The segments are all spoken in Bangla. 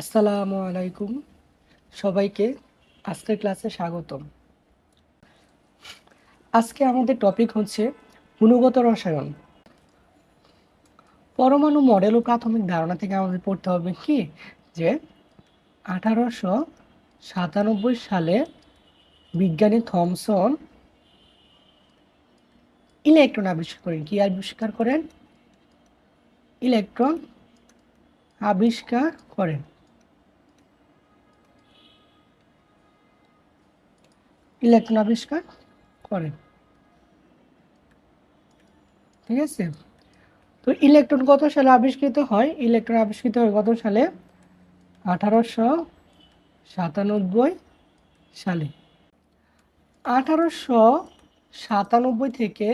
আসসালামু আলাইকুম সবাইকে আজকের ক্লাসে স্বাগতম। আজকে আমাদের টপিক হচ্ছে গুণগত রসায়ন। পরমাণু মডেল ও প্রাথমিক ধারণা থেকে আমাদের পড়তে হবে কি যে 1897 সালে বিজ্ঞানী থমসন ইলেকট্রন আবিষ্কার করেন। কি আবিষ্কার করেন? ইলেকট্রন আবিষ্কার করেন। ইলেকট্রন আবিষ্কার করেন, ঠিক আছে। তো ইলেকট্রন কত সালে আবিষ্কৃত হয়? ইলেকট্রন আবিষ্কৃত হয় কত সালে? 1897 সালে। 1897 থেকে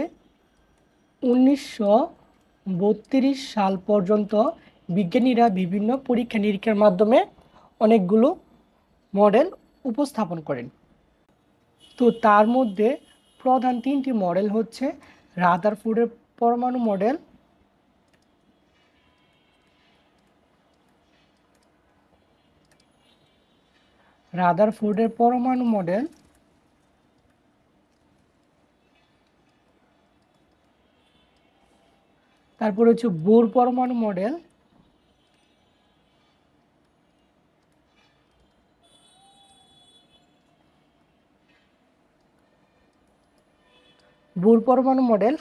1932 সাল পর্যন্ত বিজ্ঞানীরা বিভিন্ন পরীক্ষা নিরীক্ষার মাধ্যমে অনেকগুলো মডেল উপস্থাপন করেন। তো তার মধ্যে প্রধান তিনটি মডেল হচ্ছে রাদারফোর্ডের পরমাণু মডেল, রাদারফোর্ডের পরমাণু মডেল, তারপর হচ্ছে বোর পরমাণু মডেল, বোর পরমাণু মডেল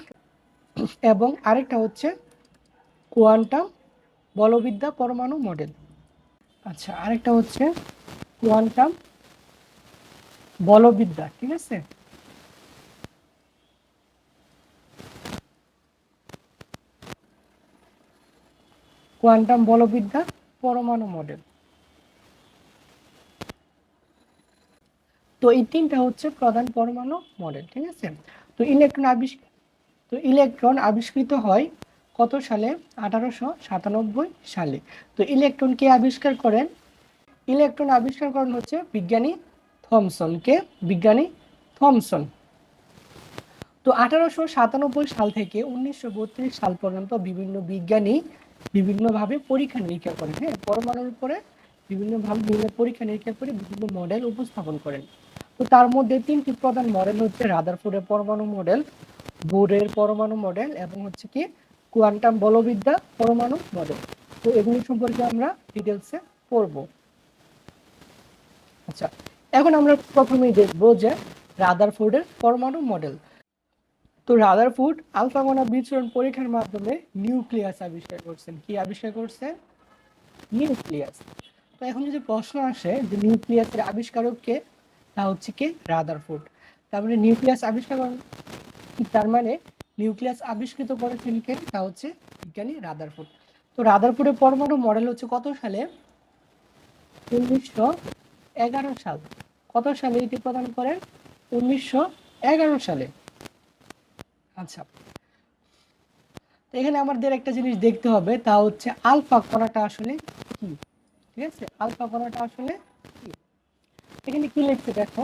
এবং আরেকটা হচ্ছে কোয়ান্টাম বলবিদ্যা পরমাণু মডেল। আচ্ছা, আরেকটা হচ্ছে কোয়ান্টাম বলবিদ্যা, ঠিক আছে। কোয়ান্টাম বলবিদ্যা পরমাণু মডেল। তো এই তিনটা হচ্ছে প্রধান পরমাণু মডেল, ঠিক আছে। তো ইলেকট্রন আবিষ্কৃত হয় কত সালে? 1897 সালে। তো ইলেকট্রন কে আবিষ্কার করেন? ইলেকট্রন আবিষ্কার করেন হচ্ছে বিজ্ঞানী থমসন। কে? বিজ্ঞানী থমসন। তো 1897 সাল থেকে 1932 সাল পর্যন্ত বিভিন্ন বিজ্ঞানী বিভিন্নভাবে পরীক্ষা নিরীক্ষা করেন। হ্যাঁ, পরমাণুর উপরে বিভিন্নভাবে বিভিন্ন পরীক্ষা নিরীক্ষা করে বিভিন্ন মডেল উপস্থাপন করেন। তো তার মধ্যে তিনটি প্রধান মডেল হচ্ছে রাদারফোর্ডের পরমাণু মডেল, বোরের পরমাণু মডেল এবং হচ্ছে কি কোয়ান্টাম বলবিদ্যা পরমাণু মডেল। তো এগুলি সম্পর্কে আমরা ডিটেলসে পড়ব। আচ্ছা, এখন আমরা প্রথমেই দেখব যে রাদারফোর্ডের পরমাণু মডেল। তো রাদারফোর্ড আলফা কণা বিচরণ পরীক্ষার মাধ্যমে নিউক্লিয়াস আবিষ্কার করছেন। কি আবিষ্কার করছেন? নিউক্লিয়াস। তো এখন যদি প্রশ্ন আসে যে নিউক্লিয়াসের আবিষ্কারক কে, তা হচ্ছে কি রাদারফোর্ড। তার মানে নিউক্লিয়াস আবিষ্কার করেন, তার মানে নিউক্লিয়াস আবিষ্কৃত করেছেন কে? তা হচ্ছে বিজ্ঞানী রাদারফোর্ড। তো রাদারফোর্ডের পরমাণু মডেল হচ্ছে কত সালে? 1911 সাল। কত সালে এটি প্রদান করেন? 1911 সালে। আচ্ছা, তো এখানে আমাদের একটা জিনিস দেখতে হবে, তা হচ্ছে আলফা কণাটা আসলে কি, ঠিক আছে। আলফা কণাটা আসলে কি? এখানে কি লিখছে দেখো,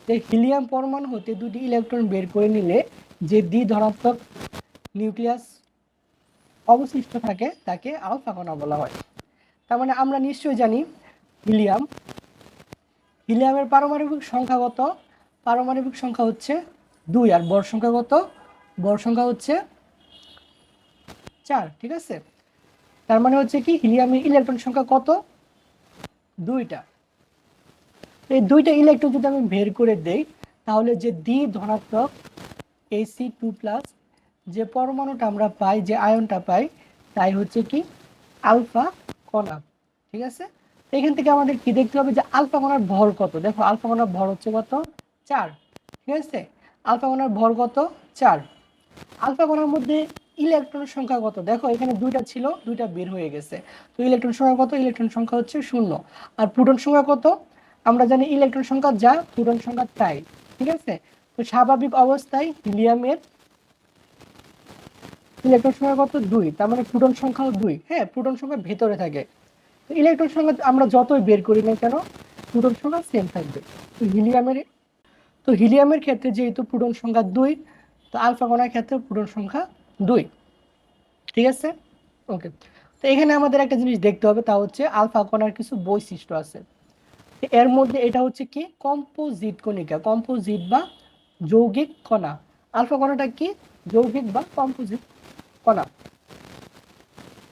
যে হিলিয়াম পরমাণু হতে দুটি ইলেকট্রন বের করে নিলে যে দ্বি ধনাত্মক নিউক্লিয়াস অবশিষ্ট থাকে তাকে আলফা কণা বলা হয়। তার মানে আমরা নিশ্চয়ই জানি হিলিয়াম, হিলিয়ামের পারমাণবিক সংখ্যা কত? পারমাণবিক সংখ্যা হচ্ছে 2, আর ভর সংখ্যা কত? ভর সংখ্যা হচ্ছে 4, ঠিক আছে। তার মানে হচ্ছে কি হিলিয়ামের ইলেকট্রন সংখ্যা কত? 2টা। এই 2টা ইলেকট্রন যদি আমি বের করে দেই, তাহলে যে দ্বি ধনাত্মক Ac2+ যে পরমাণুটা আমরা পাই, যে আয়নটা পাই, তাই হচ্ছে কি আলফা কণা, ঠিক আছে। এখান থেকে আমাদের কি দেখতে হবে যে আলফা কণার ভর কত। দেখো আলফা কণার ভর হচ্ছে কত? 4, ঠিক আছে। আলফা কণার ভর কত? 4। আলফা কণার মধ্যে ইলেকট্রনের সংখ্যা কত? দেখো এখানে 2টা ছিল, 2টা বের হয়ে গেছে। তো ইলেকট্রন সংখ্যা কত? ইলেকট্রন সংখ্যা হচ্ছে 0। আর প্রোটন সংখ্যা কত? আমরা জানি ইলেকট্রন সংখ্যা যা, প্রোটন সংখ্যা তাই, ঠিক আছে। তো স্বাভাবিক অবস্থায় হিলিয়ামের ইলেকট্রন সংখ্যা কত? 2। তার মানে প্রোটন সংখ্যাও 2। হ্যাঁ, প্রোটন সংখ্যা ভেতরে থাকে। তো ইলেকট্রন সংখ্যা আমরা যতই বের করি না কেন, প্রোটন সংখ্যা সেম থাকবে। তো হিলিয়ামের ক্ষেত্রে যেহেতু প্রোটন সংখ্যা 2, তো আলফা কণার ক্ষেত্রে প্রোটন সংখ্যা 2, ঠিক আছে। ওকে। তো এখানে আমাদের একটা জিনিস দেখতে হবে, তা হচ্ছে আলফা কণার কিছু বৈশিষ্ট্য আছে। এর মধ্যে এটা হচ্ছে কি কম্পোজিট কণিকা, কম্পোজিট বা যৌগিক কণা। আলফা কণাটা কি যৌগিক বা কম্পোজিট কণা।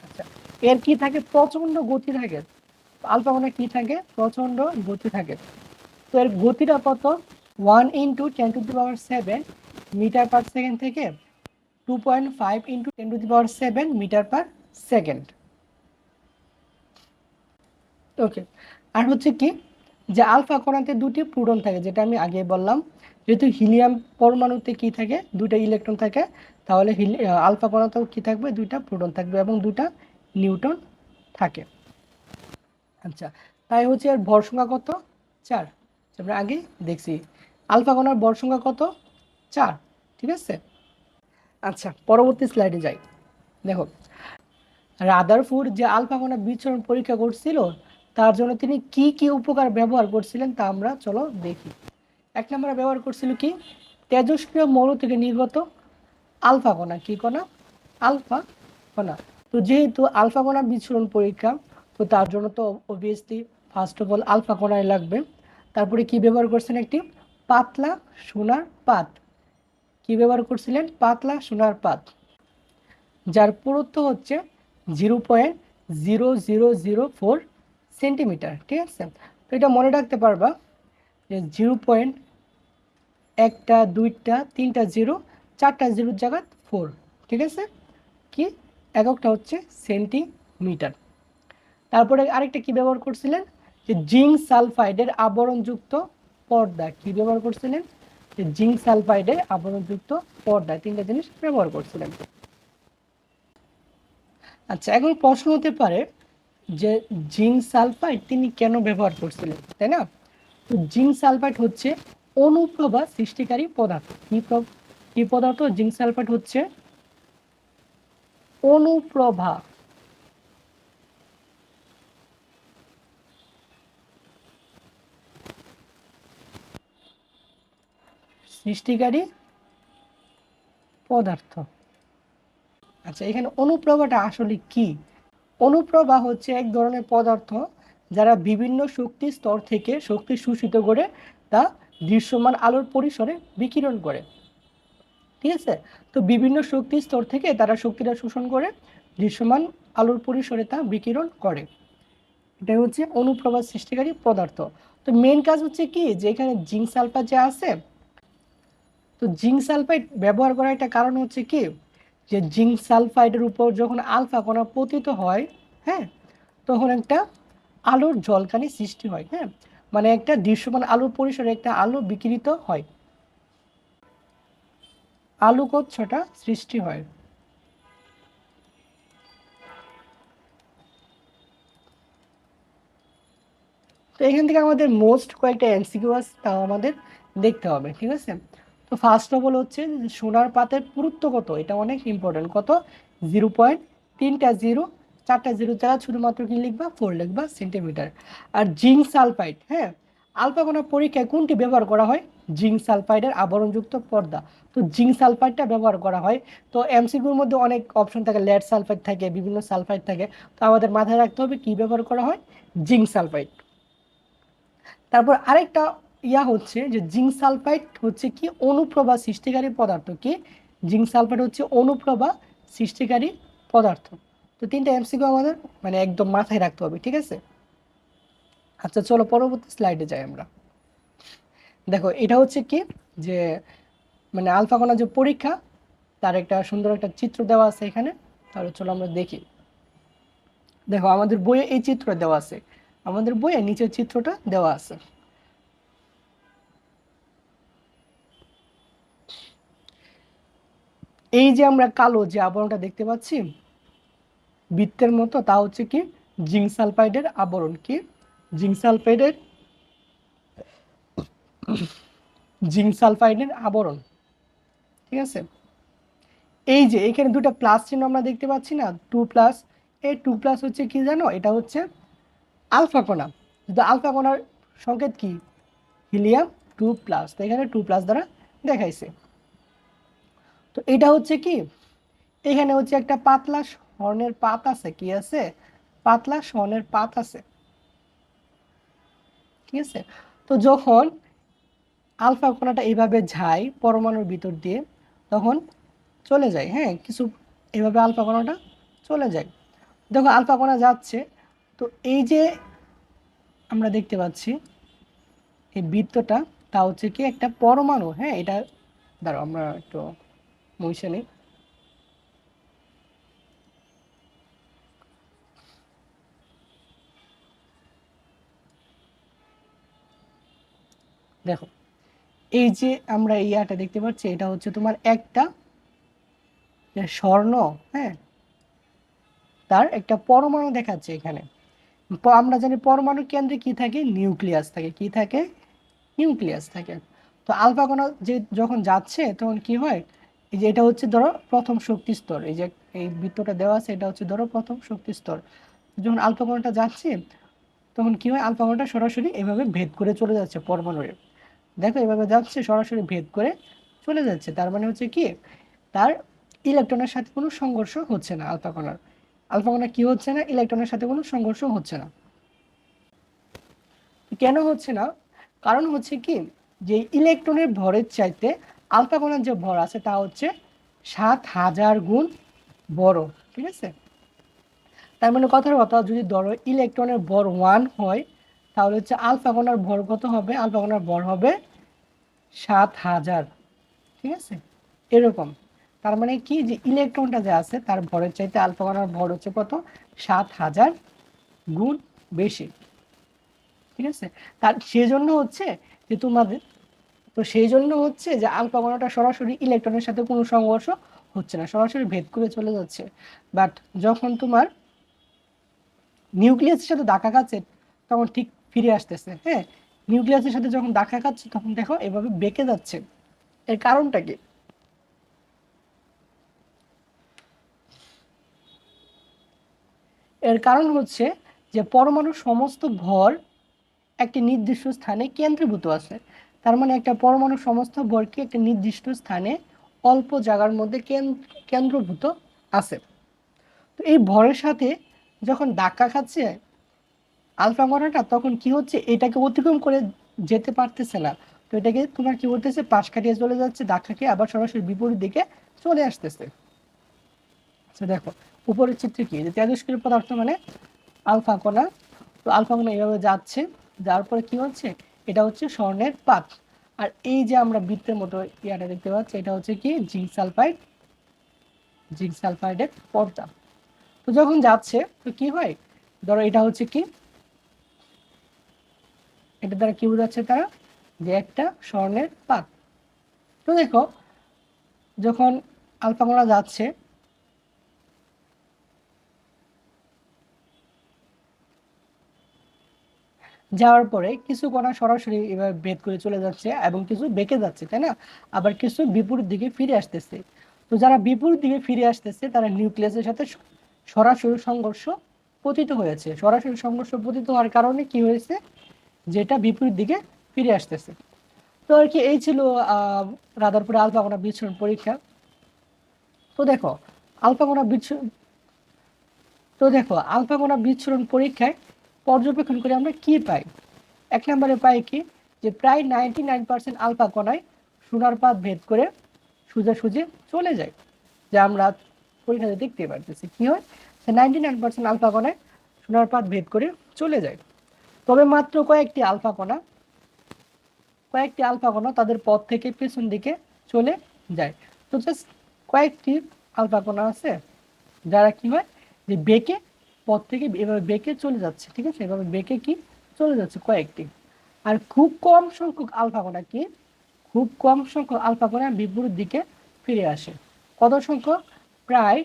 আচ্ছা, এর কি থাকে প্রচন্ড গতি থাকে। আলফা কণা কি থাকে প্রচন্ড গতি থাকে। তো এর গতিটা কত 1 × 10⁻⁷ মিটার পার সেকেন্ড থেকে 2.5 × 10⁻⁷ মিটার পার সেকেন্ড। ওকে, আর হচ্ছে কি যে আলফা কণাতে দুটি প্রোটন থাকে, যেটা আমি আগে বললাম। যেহেতু হিলিয়াম পরমাণুতে কি থাকে দুইটা ইলেকট্রন থাকে, তাহলে আলফা কণাতেও কি থাকবে দুইটা প্রোটন থাকবে এবং দুইটা নিউট্রন থাকে। আচ্ছা, তাই হচ্ছে এর ভর সংখ্যা কত 4, আমরা আগে দেখছি। আলফা কণার ভর সংখ্যা কত 4, ঠিক আছে। আচ্ছা, পরবর্তী স্লাইডে যাই। দেখো, রাদারফোর্ড যে আলফা কণা বিচ্ছুরণ পরীক্ষা করছিল, তার জন্য তিনি কি কি উপকার ব্যবহার করছিলেন তা আমরা চলো দেখি। 1 নম্বরে ব্যবহার করছিল কি তেজস্ক্রিয় মৌল থেকে নির্গত আলফা কণা। কি কণা আলফা কণা। তো যেহেতু আলফা কণা বিচ্ছুরণ পরীক্ষা, তো তার জন্য তো obviously first of all alpha কণাই লাগবে। তারপরে কি ব্যবহার করছেন একটি পাতলা সোনার পাত। কি ব্যবহার করছিলেন পাতলা সোনার পাত, যার পুরুত্ব হচ্ছে 0.0004 সেন্টিমিটার, ঠিক আছে। তো এটা মনে রাখতে পারবা যে 0. একটা দুইটা তিনটা জিরো, চারটা জিরোর জায়গা 4, ঠিক আছে। কি এককটা হচ্ছে সেন্টিমিটার। তারপরে আরেকটা কি ব্যবহার করছিলেন যে জিঙ্ক সালফাইডের আবরণযুক্ত পর্দা। কি ব্যবহার করছিলেন যে জিঙ্ক সালফাইডের আবরণযুক্ত পর্দা, তিনটা জিনিস ব্যবহার করছিলেন। আচ্ছা, এখন প্রশ্ন হতে পারে যে জিঙ্ক সালফাইড তিনি কেন ব্যবহার করছিলেন, তাই না। তো জিঙ্ক সালফাইড হচ্ছে অনুপ্রভা সৃষ্টিকারী পদার্থ। কি পদার্থ জিঙ্ক সালফাইড হচ্ছে অনুপ্রভা সৃষ্টিকারী পদার্থ। আচ্ছা, এখানে অনুপ্রভাটা আসলে কি। অনুপ্রভা হচ্ছে এক ধরনের পদার্থ যারা বিভিন্ন শক্তি স্তর থেকে শক্তি শোষিত করে তা দৃশ্যমান আলোর পরিসরে বিকিরণ করে, ঠিক আছে। তো বিভিন্ন শক্তি স্তর থেকে তারা শক্তিটা শোষণ করে দৃশ্যমান আলোর পরিসরে তা বিকিরণ করে। এটা হচ্ছে অনুপ্রভা সৃষ্টিকারী পদার্থ। তো মেন কাজ হচ্ছে কি যে এখানে জিঙ্ক সালফাইড যে আছে, তো জিঙ্ক সালফাইড ব্যবহার করার একটা কারণ হচ্ছে কি যে জিঙ্ক সালফাইডের উপর যখন আলফা কণা পতিত হয়, হ্যাঁ, তখন একটা আলোর ঝলকানি সৃষ্টি হয়, হ্যাঁ, মানে একটা দৃশ্যমান আলোর পরিসরে একটা আলো বিকিরিত হয়, আলোকচ্ছটা সৃষ্টি হয়। তো এখান থেকে আমাদের মোস্ট কয়েকটা এমসিকিউ আছে, তাও আমাদের দেখতে হবে, ঠিক আছে। তো ফার্স্ট অফ অল হচ্ছে সোনার পাতের পুরুত্ব কত, এটা অনেক ইম্পর্টেন্ট। কত 0.3 চারটা জিরো ছাড়া শুধুমাত্র কি লিখবা 4 লিখবা সেন্টিমিটার। আর জিঙ্ক সালফাইড, হ্যাঁ, আলফা কণা পরীক্ষায় কোনটি ব্যবহার করা হয় জিঙ্ক সালফাইডের আবরণযুক্ত পর্দা। তো জিঙ্ক সালফাইডটা ব্যবহার করা হয়। তো এমসিকিউর মধ্যে অনেক অপশন থাকে, লেড সালফাইড থাকে, বিভিন্ন সালফাইড থাকে। তো আমাদের মাথায় রাখতে হবে কি ব্যবহার করা হয় জিঙ্ক সালফাইড। তারপর আরেকটা হচ্ছে যে জিঙ্ক সালফাইড হচ্ছে কি অনুপ্রভা সৃষ্টিকারী পদার্থ। কি জিঙ্ক সালফাইড হচ্ছে অনুপ্রভা সৃষ্টিকারী পদার্থ। তো তিনটা এমসিকিউ আমাদের মানে একদম মাথায় রাখতে হবে, ঠিক আছে। আচ্ছা, চলো পরবর্তী স্লাইডে যাই আমরা। দেখো, এটা হচ্ছে কি যে মানে আলফা কণা যে পরীক্ষা, তার একটা সুন্দর একটা চিত্র দেওয়া আছে এখানে। তাহলে চলো আমরা দেখি। দেখো, আমাদের বইয়ে এই চিত্রটা দেওয়া আছে, আমাদের বইয়ে নিচের চিত্রটা দেওয়া আছে। এই যে আমরা কালো যে আবরণটা দেখতে পাচ্ছি বৃত্তের মতো, তা হচ্ছে কি জিঙ্ক সালফাইডের আবরণ। কি জিঙ্ক সালফাইডের জিঙ্ক সালফাইডের আবরণ, ঠিক আছে। এই যে এখানে দুটো প্লাস চিহ্ন আমরা দেখতে পাচ্ছি না, 2+। এই 2+ হচ্ছে কি জানো, এটা হচ্ছে আলফা কণা। কিন্তু আলফা কণার সংকেত কি হিলিয়াম 2+, তো এখানে 2+ দ্বারা দেখাইছে। তো এটা হচ্ছে কি এখানে হচ্ছে একটা পাতলা স্বর্ণের পাত আছে, কি আছে, পাতলা স্বর্ণের পাত আছে, ঠিক আছে। তো যখন আলফা কণাটা এইভাবে যায় পরমাণুর ভিতর দিয়ে, তখন চলে যায়, হ্যাঁ, কিছু এইভাবে আলফা কণাটা চলে যায়। দেখো আলফা কণা যাচ্ছে, তো এই যে আমরা দেখতে পাচ্ছি এই বৃত্তটা, তা হচ্ছে কি একটা পরমাণু, হ্যাঁ, এটা দাঁড়াও আমরা একটু মুছে নিই। দেখো এই যে আমরা এই ইয়াটা দেখতে পাচ্ছি, এটা হচ্ছে তোমার একটা স্বর্ণ, হ্যাঁ, তার একটা পরমাণু দেখাচ্ছে এখানে। আমরা জানি পরমাণু কেন্দ্রে কি থাকে, নিউক্লিয়াস থাকে, কি থাকে, নিউক্লিয়াস থাকে। তো আলফা কণা যে যখন যাচ্ছে তখন কি হয়, এই যে এটা হচ্ছে ধরো প্রথম শক্তি স্তর, এই যে এই বৃত্তটা দেওয়া আছে এটা হচ্ছে ধরো প্রথম শক্তি স্তর। যখন আলফা কণাটা যাচ্ছে তখন কি হয়, আলফা কণাটা সরাসরি এভাবে ভেদ করে চলে যাচ্ছে পরমাণুর। দেখো এভাবে যাচ্ছে সরাসরি ভেদ করে চলে যাচ্ছে, তার মানে হচ্ছে কি তার ইলেকট্রনের সাথে কোনো সংঘর্ষ হচ্ছে না আলফা কণার। আলফা কণা কি হচ্ছে না, ইলেকট্রনের সাথে কোনো সংঘর্ষ হচ্ছে না। কেন হচ্ছে না, কারণ হচ্ছে কি যে ইলেকট্রনের ভরের চাইতে আলফা কণার যে ভর আছে তা হচ্ছে ৭,০০০ গুণ বড়, ঠিক আছে। তার মানে কথার কথা, যদি ধরো ইলেকট্রনের ভর 1 হয়, তাহলে হচ্ছে আলফা কণার ভর কত হবে, আলফা কণার ভর হবে ৭,০০০, ঠিক আছে, এরকম। তার মানে কি যে ইলেকট্রনটা যে আছে তার ভরের চাইতে আলফা কণার ভর হচ্ছে কত, ৭,০০০ গুণ বেশি, ঠিক আছে। তার সেজন্য হচ্ছে যে তোমাদের, তো সেই জন্য হচ্ছে যে আলফা কণাটা সরাসরি ইলেকট্রনের সাথে কোনো সংঘর্ষ হচ্ছে না, সরাসরি ভেদ করে চলে যাচ্ছে। বাট যখন তোমার নিউক্লিয়াসের সাথে ধাক্কা খাচ্ছে তখন ঠিক ফিরে আসতেছে, হ্যাঁ। নিউক্লিয়াসের সাথে যখন ধাক্কা খাচ্ছে তখন দেখো এভাবে বেঁকে যাচ্ছে। এর কারণটা কি, এর কারণ হচ্ছে যে পরমাণুর সমস্ত ভর একটি নির্দিষ্ট স্থানে কেন্দ্রীভূত আছে। তার মানে একটা পরমাণুর সমস্ত ভর কি একটা নির্দিষ্ট স্থানে অল্প জায়গার মধ্যে কেন্দ্রভূত আছে। তো এই ভরের সাথে যখন ধাক্কা খাচ্ছে আলফা কণাটা, তখন কি হচ্ছে, এটাকে অতিক্রম করে যেতে পারতেছে না। তো এটাকে তোমার কি করতেছে, পাশ কাটিয়ে চলে যাচ্ছে, ধাক্কা খেয়ে আবার সরাসরি বিপরীত দিকে চলে আসতেছে। আচ্ছা দেখো উপরের চিত্রে কি, যে তেজস্ক্রিয় পদার্থ মানে আলফা কণা। তো আলফা কণা এইভাবে যাচ্ছে, যাওয়ার পরে কি হচ্ছে, এটা হচ্ছে স্বর্ণের পাত। আর এই যে আমরা বৃত্তের মতো ইয়াটা দেখতে পাচ্ছি, এটা হচ্ছে কি জিঙ্ক সালফাইড, জিঙ্ক সালফাইডের পর্দা। তো যখন যাচ্ছে তো কি হয়, ধরো এটা হচ্ছে কি, এটা দ্বারা কি বোঝাচ্ছে তারা, যে একটা স্বর্ণের পাত। তো দেখো যখন আলফা কণা যাচ্ছে, যাওয়ার পরে কিছু কণা সরাসরি এভাবে ভেদ করে চলে যাচ্ছে এবং কিছু বেঁকে যাচ্ছে, তাই না, আবার কিছু বিপরীত দিকে ফিরে আসতেছে। তো যারা বিপরীত দিকে ফিরে আসতেছে তারা নিউক্লিয়াসের সাথে সরাসরি সংঘর্ষ পতিত হয়েছে। সরাসরি সংঘর্ষ পতিত হওয়ার কারণে কি হয়েছে, যেটা বিপরীত দিকে ফিরে আসতেছে। তো আর কি এই ছিল রাদারফোর্ড আলফা কণা বিচ্ছুরণ পরীক্ষা। তো দেখো আলফা কণা বিচ্ছুরণ, তো দেখো আলফা কণা বিচ্ছুরণ পরীক্ষায় পর্যবেক্ষণ করে আমরা কি পাই। এক নম্বরে পাই কি, যে প্রায় 99% আলফা কণায় সোনার পাত ভেদ করে সোজাসুজি চলে যায়, যা আমরা পরীক্ষাতে দেখতে পারতেছি। কি হয়, 99% আলফা কণায় সোনার পাত ভেদ করে চলে যায়। তবে মাত্র কয়েকটি আলফা কণা তাদের পথ থেকে পেছন দিকে চলে যায়। তো জাস্ট কয়েকটি আলফা কণা আছে যারা কি হয়, যে বেঁকে পথ থেকে এভাবে বেঁকে চলে যাচ্ছে, ঠিক আছে, এভাবে বেঁকে কি চলে যাচ্ছে কয়েকটি। আর খুব কম সংখ্যক আলফা কণা কি, খুব কম সংখ্যক আলফা কণা বিপরীত দিকে ফিরে আসে। কত সংখ্যক, প্রায়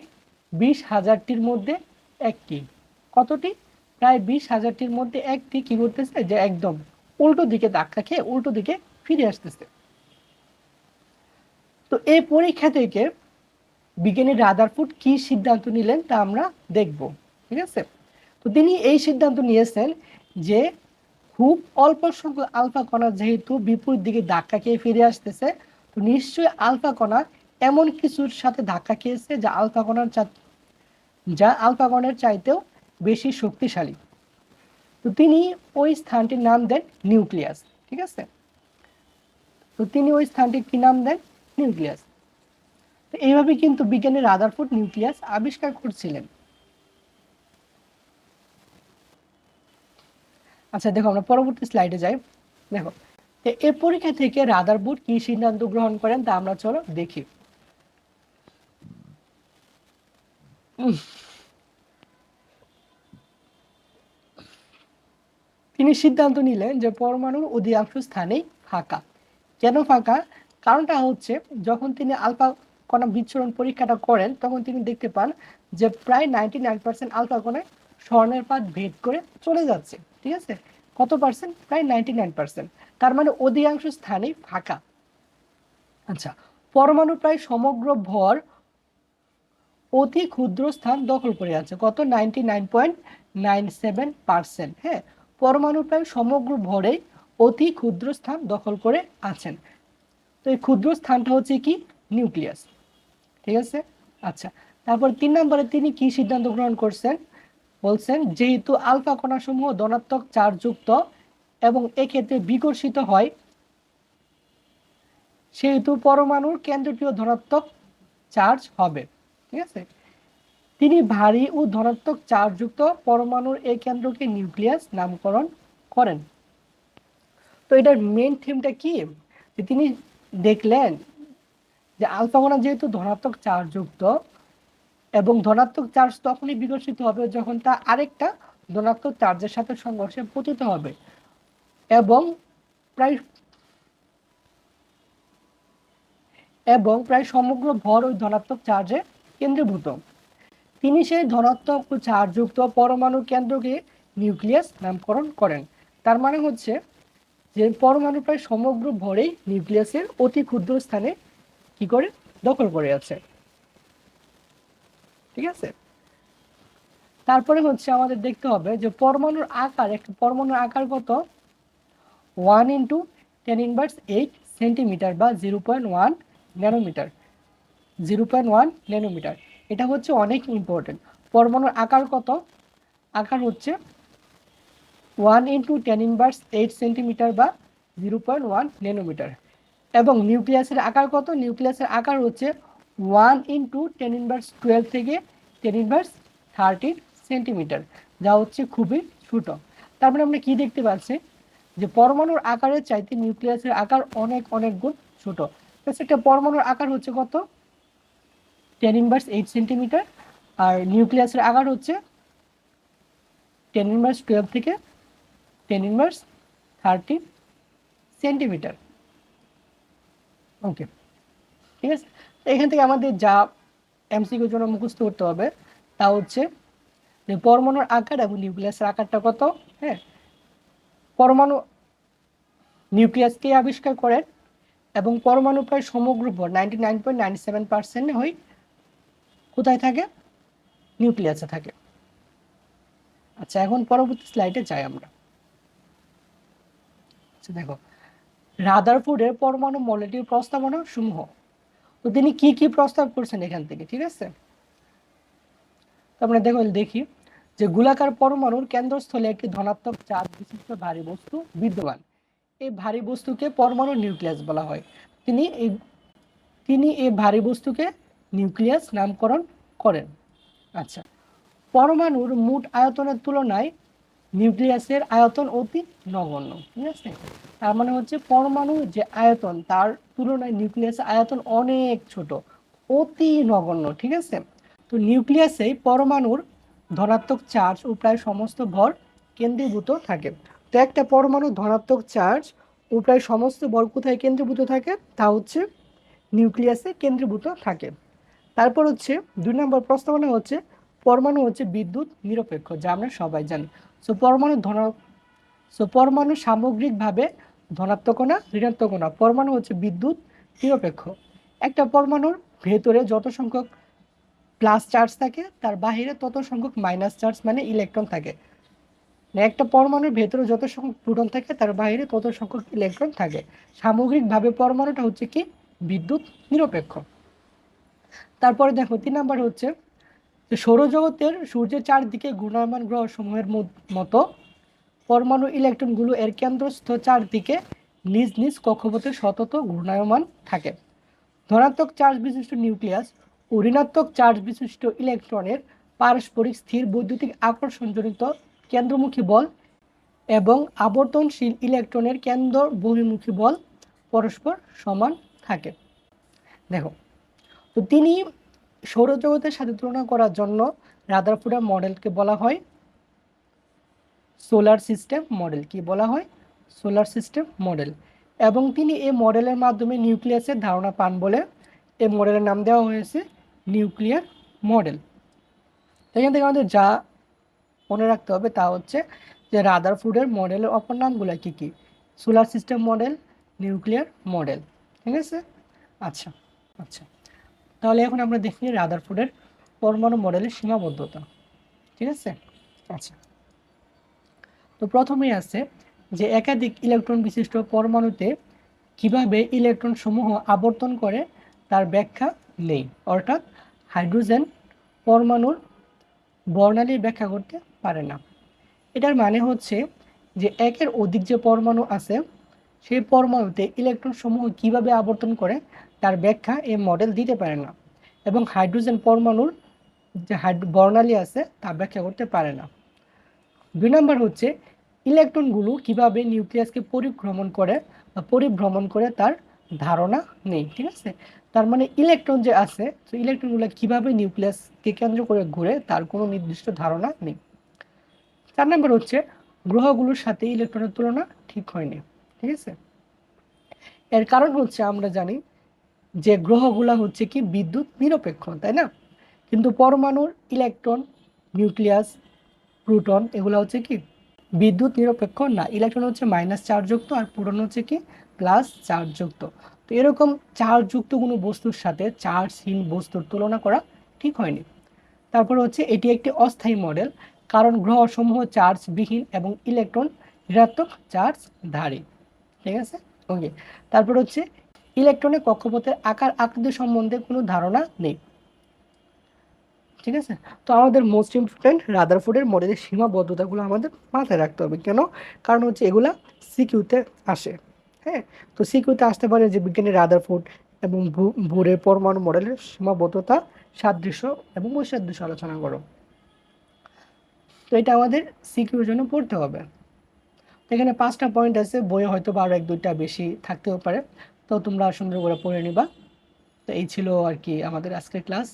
20,000টির মধ্যে একটি। কতটি, প্রায় 20,000টির মধ্যে একটি কি করতেছে, যে একদম উল্টো দিকে ধাক্কা খেয়ে উল্টো দিকে ফিরে আসতেছে। তো এই পরীক্ষা থেকে বিজ্ঞানী রাদারফোর্ড কি সিদ্ধান্ত নিলেন তা আমরা দেখব, ঠিক আছে। তো তিনি এই সিদ্ধান্ত নিয়েছেন যে খুব অল্প সংখ্যক আলফা কণা যেহেতু বিপরীত দিকে ধাক্কা খেয়ে ফিরে আসতেছে, তো নিশ্চয়ই আলফা কণা এমন কিছুর সাথে ধাক্কা খেয়েছে যা আলফা কণার যা আলফা কণার চাইতেও বেশি শক্তিশালী। তো তিনি ওই স্থানটির নাম দেন নিউক্লিয়াস। ঠিক আছে, তো তিনি ওই স্থানটির কি নাম দেন? নিউক্লিয়াস। তো এইভাবে কিন্তু বিজ্ঞানী রাদারফোর্ড নিউক্লিয়াস আবিষ্কার করছিলেন। আচ্ছা দেখো, আমরা পরবর্তী স্লাইডে যাই। দেখো, এর পরীক্ষা থেকে রাদারফোর্ড কি সিদ্ধান্ত গ্রহণ করেন তা আমরা চলো দেখি। তিনি সিদ্ধান্ত নিলেন যে পরমাণুর অধিকাংশ স্থানেই ফাঁকা। কেন ফাঁকা? কারণটা হচ্ছে, যখন তিনি আলফা কণা বিচ্ছুরণ পরীক্ষাটা করেন তখন তিনি দেখতে পান যে প্রায় 99% আলফা কণায় স্বর্ণের পাত ভেদ করে চলে যাচ্ছে। ঠিক আছে, কত পার্সেন্ট? প্রায় 99%। তার মানে অধিকাংশ স্থানেই ফাঁকা। আচ্ছা, পরমাণু প্রায় সমগ্র ভর অতি ক্ষুদ্র স্থান দখল করে আছে। কত? 99.97%। হ্যাঁ, পরমাণু প্রায় সমগ্র ভরে অতি ক্ষুদ্র স্থান দখল করে আছেন। তো এই ক্ষুদ্র স্থানটা হচ্ছে কি? নিউক্লিয়াস। ঠিক আছে। আচ্ছা, তারপর 3 নম্বরে তিনি কি সিদ্ধান্ত গ্রহণ করছেন? বলছেন যেহেতু আলফা কণাসমূহ ধনাত্মক চার্জযুক্ত এবং এক্ষেত্রে বিকর্ষিত হয়, সেহেতু পরমাণুর কেন্দ্রটিও ধনাত্মক চার্জ হবে। ঠিক আছে, তিনি ভারী ও ধনাত্মক চার্জযুক্ত পরমাণুর এই কেন্দ্রকে নিউক্লিয়াস নামকরণ করেন। তো এটার মেইন থিমটা কি? যে তিনি দেখলেন যে আলফা কণা যেহেতু ধনাত্মক চার্জযুক্ত, এবং ধনাত্মক চার্জ তখনই বিকশিত হবে যখন তা আরেকটা ধনাত্মক চার্জের সাথে সংঘর্ষে পতিত হবে, এবং প্রায় সমগ্র ভর ওই ধনাত্মক চার্জে কেন্দ্রীভূত। তিনি সেই ধনাত্মক ও চার্জযুক্ত পরমাণু কেন্দ্রকে নিউক্লিয়াস নামকরণ করেন। তার মানে হচ্ছে যে পরমাণু প্রায় সমগ্র ভরেই নিউক্লিয়াসের অতি ক্ষুদ্র স্থানে কি করে দখল করে আছে। ঠিক আছে, তারপরে হচ্ছে আমাদের দেখতে হবে যে পরমাণুর আকার, একটা পরমাণুর আকার কত? 1 × 10⁻⁸ সেন্টিমিটার বা 0.1 ন্যানোমিটার। 0.1 ন্যানোমিটার, এটা হচ্ছে অনেক ইম্পর্টেন্ট। পরমাণুর আকার কত? আকার হচ্ছে 1 × 10⁻⁸ সেন্টিমিটার বা 0.1 ন্যানোমিটার। এবং নিউক্লিয়াসের আকার কত? নিউক্লিয়াসের আকার হচ্ছে 1 × 10⁻12 থেকে 10⁻13 সেন্টিমিটার, যা হচ্ছে খুবই ছোট। তারপরে আমরা কি দেখতে পাচ্ছি? যে পরমাণুর আকারের চাইতে নিউক্লিয়াসের আকার অনেক অনেক গুণ ছোট। একটা পরমাণুর আকার হচ্ছে কত? 10⁻8 সেন্টিমিটার, আর নিউক্লিয়াসের আকার হচ্ছে 10⁻12 থেকে 10⁻13 সেন্টিমিটার। ওকে, ঠিক আছে। এখান থেকে আমাদের যা এমসিকিউর জন্য মুখস্থ করতে হবে তা হচ্ছে যে পরমাণুর আকার এবং নিউক্লিয়াসের আকারটা কত। হ্যাঁ, পরমাণু নিউক্লিয়াস কে আবিষ্কার করেন, এবং পরমাণু প্রায় সমগ্র ভর 99.97% হয় কোথায় থাকে? নিউক্লিয়াসে থাকে। আচ্ছা, এখন পরবর্তী স্লাইডে যাই আমরা। আচ্ছা দেখো, রাদারফোর্ডের পরমাণু মডেলটির প্রস্তাবনা সমূহ। তো তিনি কি কি প্রস্তাব করছেন এখান থেকে? ঠিক আছে, তো আমরা দেখি যে গোলাকার পরমাণুর কেন্দ্রস্থলে একটি ধনাত্মক চার্জ বিশিষ্ট ভারী বস্তু বিদ্যমান। এই ভারী বস্তুকে পরমাণু নিউক্লিয়াস বলা হয়। তিনি এই ভারী বস্তুকে নিউক্লিয়াস নামকরণ করেন। আচ্ছা, পরমাণুর মোট আয়তনের তুলনায় নিউক্লিয়াসের আয়তন অতি নগণ্য। ঠিক আছে, তার মানে হচ্ছে পরমাণুর যে আয়তন তার তুলনায় নিউক্লিয়াসের আয়তন অনেক ছোট, অতি নগণ্য। ঠিক আছে, তো নিউক্লিয়াসে পরমাণুর ধনাত্মক চার্জ ও প্রায় সমস্ত ভর কেন্দ্রীভূত থাকে। তো একটা পরমাণু ধনাত্মক চার্জ ও প্রায় সমস্ত ভর কোথায় কেন্দ্রীভূত থাকে? তা হচ্ছে নিউক্লিয়াসে কেন্দ্রীভূত থাকে। তারপর হচ্ছে 2 নম্বর প্রস্তাবনা হচ্ছে পরমাণু হচ্ছে বিদ্যুৎ নিরপেক্ষ, যা আমরা সবাই জানি। পরমাণু সামগ্রিকভাবে ধনাত্মক না ঋণাত্মক না, পরমাণু হচ্ছে বিদ্যুৎ নিরপেক্ষ। একটা পরমাণুর ভেতরে যত সংখ্যক প্লাস চার্জ থাকে তার বাহিরে তত সংখ্যক মাইনাস চার্জ মানে ইলেকট্রন থাকে। একটা পরমাণুর ভেতরে যত সংখ্যক প্রোটন থাকে তার বাইরে তত সংখ্যক ইলেকট্রন থাকে। সামগ্রিকভাবে পরমাণুটা হচ্ছে কি? বিদ্যুৎ নিরপেক্ষ। তারপরে দেখো 3 নাম্বার হচ্ছে তো সৌরজগতের সূর্যের চারদিকে ঘূর্ণায়মান গ্রহসমূহের মতো পরমাণু ইলেকট্রনগুলো এর কেন্দ্রস্থ চারদিকে নিজ নিজ কক্ষপথে সতত ঘূর্ণায়মান থাকে। ধনাত্মক চার্জ বিশিষ্ট নিউক্লিয়াস ও ঋণাত্মক চার্জ বিশিষ্ট ইলেকট্রনের পারস্পরিক স্থির বৈদ্যুতিক আকর্ষণজনিত কেন্দ্রমুখী বল এবং আবর্তনশীল ইলেকট্রনের কেন্দ্র বহির্মুখী বল পরস্পর সমান থাকে। দেখো, তো তিনি সৌরজগতের সাথে তুলনা করার জন্য রাদারফোর্ডের মডেলকে বলা হয় সোলার সিস্টেম মডেল। কি বলা হয়? Solar system model. এবং তিনি এই মডেলের মাধ্যমে নিউক্লিয়াসের ধারণা পান বলে এই মডেলের নাম দেওয়া হয়েছে নিউক্লিয়ার মডেল। তো এখান থেকে আমাদের যা মনে রাখতে হবে তা হচ্ছে যে রাদারফোর্ডের মডেলের অপর নামগুলো কী কী? Solar system model, nuclear model. ঠিক আছে? আচ্ছা আচ্ছা, তাহলে এখন আমরা দেখি রাদারফোর্ডের পরমাণু মডেলের সীমাবদ্ধতা। ঠিক আছে? আচ্ছা, তো প্রথমেই আছে যে একাধিক ইলেকট্রন বিশিষ্ট পরমাণুতে কিভাবে ইলেকট্রন সমূহ আবর্তন করে তার ব্যাখ্যা নেই, অর্থাৎ হাইড্রোজেন পরমাণুর বর্ণালী ব্যাখ্যা করতে পারে না। এটার মানে হচ্ছে যে একের অধিক যে পরমাণু আছে সেই পরমাণুতে ইলেকট্রন সমূহ কিভাবে আবর্তন করে তার ব্যাখ্যা এই মডেল দিতে পারে না, এবং হাইড্রোজেন পরমাণুর যে বর্ণালী আছে তা ব্যাখ্যা করতে পারে না। 2 নম্বর হচ্ছে ইলেকট্রনগুলো কিভাবে নিউক্লিয়াসকে পরিভ্রমণ করে তার ধারণা নেই। ঠিক আছে? তার মানে ইলেকট্রন যে আছে, তো ইলেকট্রনগুলো কিভাবে নিউক্লিয়াসকে কেন্দ্র করে ঘুরে তার কোনো নির্দিষ্ট ধারণা নেই। 4 নম্বর হচ্ছে গ্রহগুলোর সাথে ইলেকট্রনের তুলনা ঠিক হয়নি। ঠিক আছে? এর কারণ হচ্ছে আমরা জানি যে গ্রহগুলা হচ্ছে কি বিদ্যুৎ নিরপেক্ষ, তাই না? কিন্তু পরমাণুর ইলেকট্রন, নিউক্লিয়াস, প্রোটন এগুলো হচ্ছে কি বিদ্যুৎ নিরপেক্ষ না। ইলেকট্রন হচ্ছে মাইনাস চার্জযুক্ত আর প্রোটন হচ্ছে কি প্লাস চার্জযুক্ত। তো এরকম চার্জযুক্ত কোনো বস্তুর সাথে চার্জহীন বস্তুর তুলনা করা ঠিক হয়নি। তারপর হচ্ছে এটি একটি অস্থায়ী মডেল, কারণ গ্রহসমূহ চার্জবিহীন এবং ইলেকট্রন ঋণাত্মক চার্জধারী। ঠিক আছে? ওকে, তারপর হচ্ছে ইলেকট্রনের কক্ষপথের আকার আকৃতি সম্বন্ধে কোনো ধারণা নেই। ঠিক আছে? তো আমাদের মোস্ট ইম্পর্টেন্ট রাদারফোর্ডের মডেলের সীমাবদ্ধতাগুলো আমাদের মাথায় রাখতে হবে। কেন? কারণ হচ্ছে এগুলা সিকিউতে আসে। হ্যাঁ, তো সিকিউতে আসতে পারে যে বিজ্ঞানী রাদারফোর্ড এবং বোরের পরমাণু মডেলের সীমাবদ্ধতা, সাদৃশ্য এবং বৈসাদৃশ্য আলোচনা করো। তো এটা আমাদের সিকিউর জন্য পড়তে হবে। তো এখানে 5টা পয়েন্ট আছে, বইয়ে হয়তো বা আরও 1-2টা বেশি থাকতেও পারে, তো তোমরা সুন্দর করে পড়ে নিবা। তো এই ছিল আর কি আমাদের আজকের ক্লাস।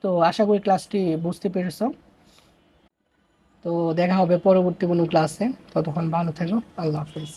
তো আশা করি ক্লাসটি বুঝতে পেরেছ। তো দেখা হবে পরবর্তী কোনো ক্লাসে। ততক্ষণ ভালো থেকো। আল্লাহ হাফিজ।